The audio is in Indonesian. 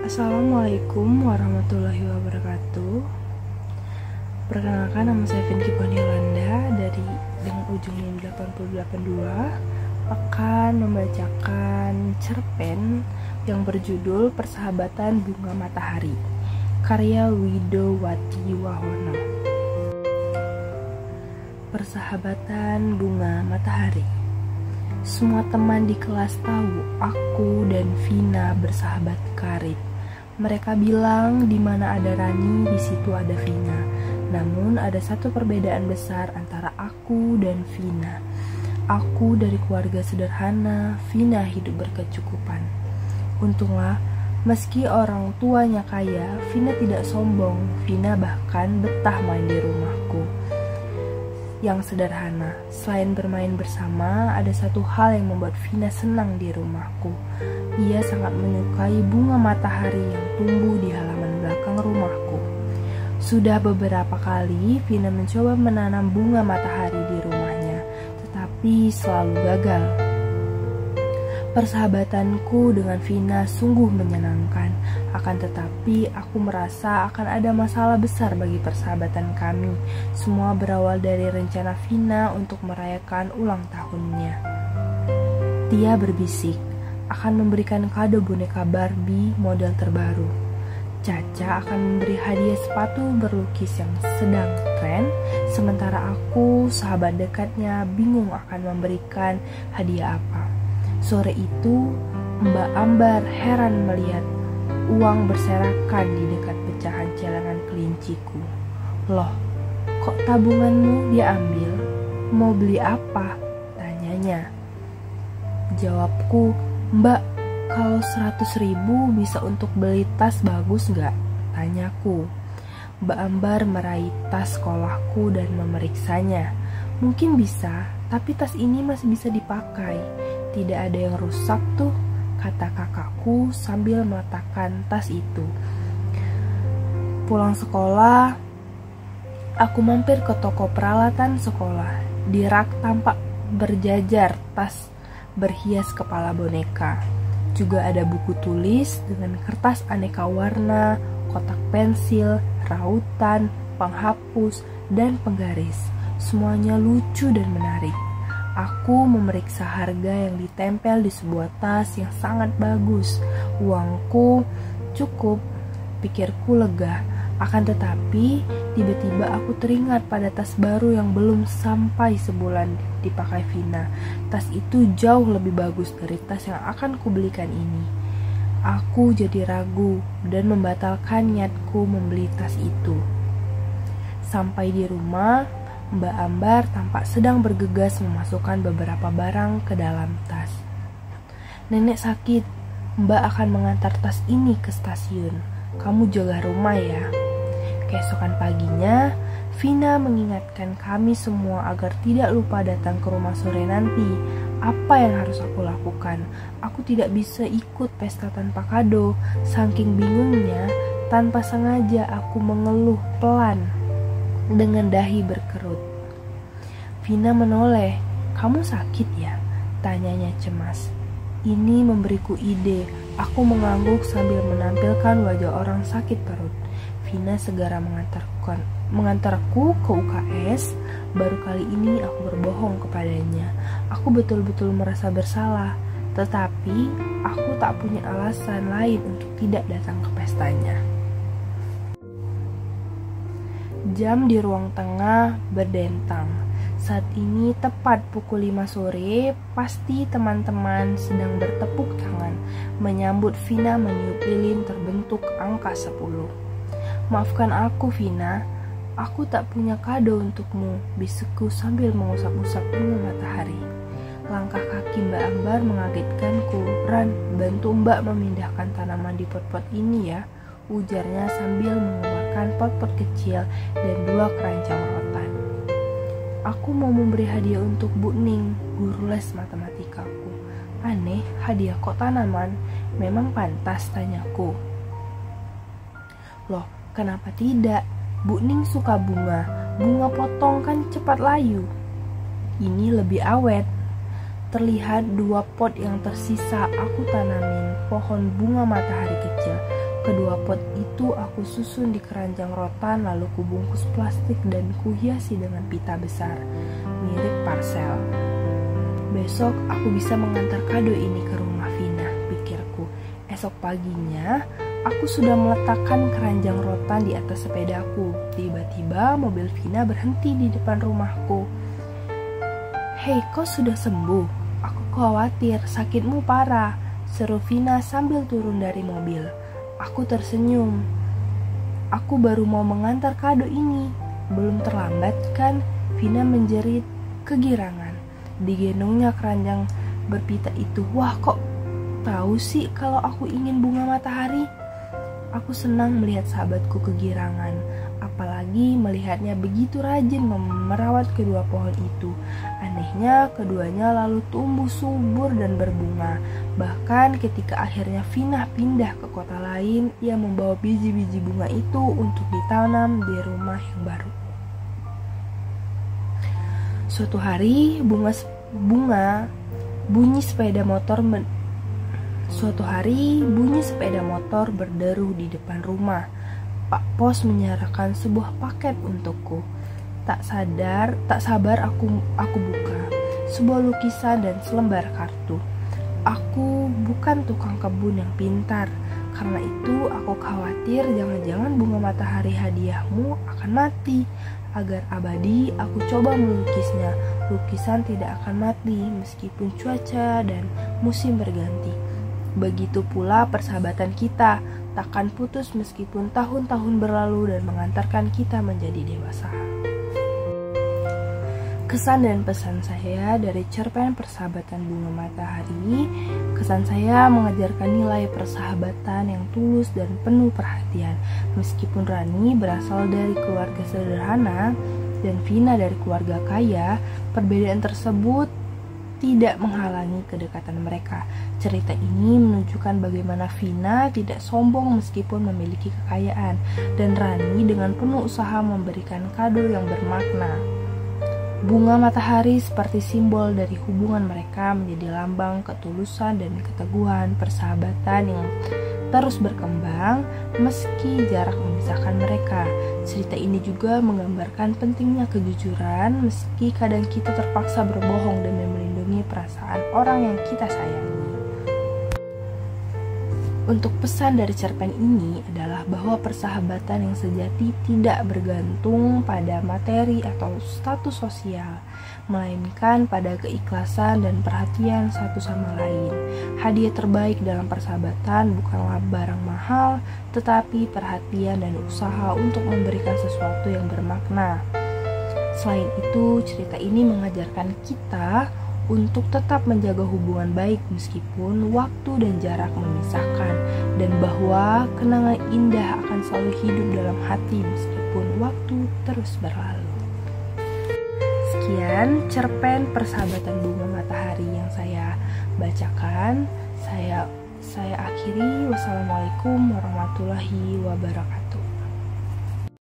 Assalamualaikum warahmatullahi wabarakatuh. Perkenalkan, nama saya Vinky Ponilanda dengan ujung NIM 8082 akan membacakan cerpen yang berjudul Persahabatan Bunga Matahari, karya Widowati Wahono. Persahabatan Bunga Matahari. Semua teman di kelas tahu aku dan Vina bersahabat karib. Mereka bilang di mana ada Rani, di situ ada Vina. Namun ada satu perbedaan besar antara aku dan Vina. Aku dari keluarga sederhana, Vina hidup berkecukupan. Untunglah, meski orang tuanya kaya, Vina tidak sombong. Vina bahkan betah main di rumahku yang sederhana. Selain bermain bersama, ada satu hal yang membuat Vina senang di rumahku. Ia sangat menyukai bunga matahari yang tumbuh di halaman belakang rumahku. Sudah beberapa kali Vina mencoba menanam bunga matahari di rumahnya, tetapi selalu gagal. Persahabatanku dengan Vina sungguh menyenangkan, akan tetapi aku merasa akan ada masalah besar bagi persahabatan kami. Semua berawal dari rencana Vina untuk merayakan ulang tahunnya. Dia berbisik akan memberikan kado boneka Barbie model terbaru. Caca akan memberi hadiah sepatu berlukis yang sedang tren, sementara aku, sahabat dekatnya, bingung akan memberikan hadiah apa. Sore itu, Mbak Ambar heran melihat uang berserakan di dekat pecahan celengan kelinciku. Loh, kok tabunganmu dia ambil? Mau beli apa? Tanyanya. Jawabku, Mbak, kalau 100.000 bisa untuk beli tas bagus gak? Tanyaku. Mbak Ambar meraih tas sekolahku dan memeriksanya. Mungkin bisa, tapi tas ini masih bisa dipakai. Tidak ada yang rusak tuh, kata kakakku sambil meletakkan tas itu. Pulang sekolah, aku mampir ke toko peralatan sekolah. Di rak tampak berjajar tas berhias kepala boneka. Juga ada buku tulis dengan kertas aneka warna, kotak pensil, rautan, penghapus, dan penggaris. Semuanya lucu dan menarik. Aku memeriksa harga yang ditempel di sebuah tas yang sangat bagus. Uangku cukup, pikirku lega. Akan tetapi, tiba-tiba aku teringat pada tas baru yang belum sampai sebulan dipakai Vina. Tas itu jauh lebih bagus dari tas yang akan kubelikan ini. Aku jadi ragu dan membatalkan niatku membeli tas itu. Sampai di rumah, Mbak Ambar tampak sedang bergegas memasukkan beberapa barang ke dalam tas. Nenek sakit, Mbak akan mengantar tas ini ke stasiun. Kamu jaga rumah ya. Keesokan paginya, Vina mengingatkan kami semua agar tidak lupa datang ke rumah sore nanti. Apa yang harus aku lakukan? Aku tidak bisa ikut pesta tanpa kado. Saking bingungnya, tanpa sengaja aku mengeluh pelan dengan dahi berkerut. Vina menoleh. Kamu sakit ya? Tanyanya cemas. Ini memberiku ide. Aku mengangguk sambil menampilkan wajah orang sakit perut. Vina segera mengantarku ke UKS. Baru kali ini aku berbohong kepadanya. Aku betul-betul merasa bersalah. Tetapi aku tak punya alasan lain untuk tidak datang ke pestanya. Jam di ruang tengah berdentang. Saat ini tepat pukul 5 sore, pasti teman-teman sedang bertepuk tangan menyambut Vina meniup lilin terbentuk angka 10. Maafkan aku Vina, aku tak punya kado untukmu, bisikku sambil mengusap-usap bunga matahari. Langkah kaki Mbak Ambar mengagetkanku. Ran, bantu Mbak memindahkan tanaman di pot-pot ini ya, ujarnya sambil mengeluarkan pot-pot kecil dan 2 keranjang rotan. Aku mau memberi hadiah untuk Bu Ning, guru les matematikaku. Aneh, hadiah kok tanaman? Memang pantas, tanyaku. Loh, kenapa tidak? Bu Ning suka bunga. Bunga potong kan cepat layu. Ini lebih awet. Terlihat 2 pot yang tersisa aku tanamin pohon bunga matahari kecil. Kedua pot itu aku susun di keranjang rotan, lalu kubungkus plastik dan kuhiasi dengan pita besar, mirip parcel. Besok aku bisa mengantar kado ini ke rumah Vina, pikirku. Esok paginya, aku sudah meletakkan keranjang rotan di atas sepedaku. Tiba-tiba mobil Vina berhenti di depan rumahku. "Hei, kau sudah sembuh? Aku khawatir sakitmu parah," seru Vina sambil turun dari mobil. Aku tersenyum. "Aku baru mau mengantar kado ini. Belum terlambat kan?" Vina menjerit kegirangan. Digendongnya keranjang berpita itu. "Wah, kok tahu sih kalau aku ingin bunga matahari?" Aku senang melihat sahabatku kegirangan, apalagi melihatnya begitu rajin merawat kedua pohon itu. Anehnya, keduanya lalu tumbuh subur dan berbunga. Bahkan ketika akhirnya Vina pindah ke kota lain, ia membawa biji-biji bunga itu untuk ditanam di rumah yang baru. Suatu hari, bunyi sepeda motor berderu di depan rumah. Pak Pos menyerahkan sebuah paket untukku. Tak sabar aku buka. Sebuah lukisan dan selembar kartu. Aku bukan tukang kebun yang pintar. Karena itu aku khawatir jangan-jangan bunga matahari hadiahmu akan mati. Agar abadi, aku coba melukisnya. Lukisan tidak akan mati meskipun cuaca dan musim berganti. Begitu pula persahabatan kita, takkan putus meskipun tahun-tahun berlalu dan mengantarkan kita menjadi dewasa. Kesan dan pesan saya dari cerpen Persahabatan Bunga Matahari. Kesan saya mengajarkan nilai persahabatan yang tulus dan penuh perhatian. Meskipun Rani berasal dari keluarga sederhana dan Vina dari keluarga kaya, perbedaan tersebut tidak menghalangi kedekatan mereka. Cerita ini menunjukkan bagaimana Vina tidak sombong meskipun memiliki kekayaan, dan Rani dengan penuh usaha memberikan kado yang bermakna. Bunga matahari seperti simbol dari hubungan mereka, menjadi lambang ketulusan dan keteguhan persahabatan yang terus berkembang meski jarak memisahkan mereka. Cerita ini juga menggambarkan pentingnya kejujuran meski kadang kita terpaksa berbohong demi melindungi perasaan orang yang kita sayangi. Untuk pesan dari cerpen ini adalah bahwa persahabatan yang sejati tidak bergantung pada materi atau status sosial, melainkan pada keikhlasan dan perhatian satu sama lain. Hadiah terbaik dalam persahabatan bukanlah barang mahal, tetapi perhatian dan usaha untuk memberikan sesuatu yang bermakna. Selain itu, cerita ini mengajarkan kita untuk tetap menjaga hubungan baik meskipun waktu dan jarak memisahkan, dan bahwa kenangan indah akan selalu hidup dalam hati meskipun waktu terus berlalu. Sekian cerpen Persahabatan Bunga Matahari yang saya bacakan. Saya akhiri. Wassalamualaikum warahmatullahi wabarakatuh.